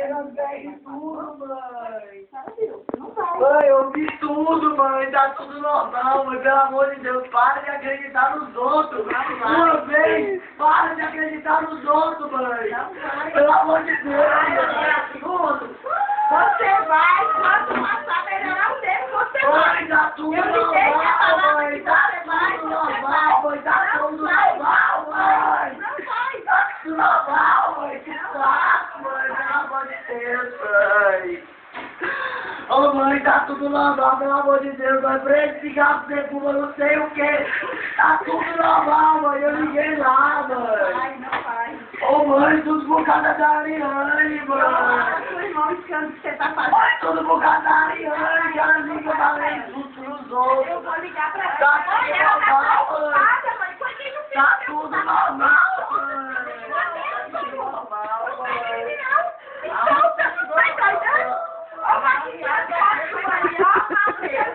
porque nós pegamos tudo, mãe. Não vai. Mãe, eu vi tudo, mãe. Tá tudo normal, mãe. Pelo amor de Deus, para de acreditar nos outros. Uma vez, para de acreditar nos outros, mãe. Pelo amor de Deus. Tudo. Você vai, quando passar melhorar o tempo, você vai. Mãe, tá tudo Eu me dei a normal, palavra mãe. que Tá você vai, tudo você normal, mãe. Tá vai. tudo Não vai. normal, mãe. Não vai. Tá tudo normal, mãe. Que saco, mãe. Pelo amor de Deus, mãe. Ô mãe, tá tudo normal, pelo amor de Deus, mãe. Prende cigarro, perfuma, não sei o que. Tá tudo normal, mãe. Eu liguei lá, mãe. Vai, não vai. Ô mãe, tudo por causa da Ariane, mãe. A sua irmã escando que você tá fazendo. Mãe, tudo por causa da Ariane, que ela liga falando tudo pros Eu outros. vou ligar pra ela. Tá Olha, tudo ela tá normal, preocupada, mãe. Por que não Tá fica tudo preocupada? normal, mãe. Não Tudo normal, tem mãe. crime, não. Então, você vai doidando? Ô, Maria, ó,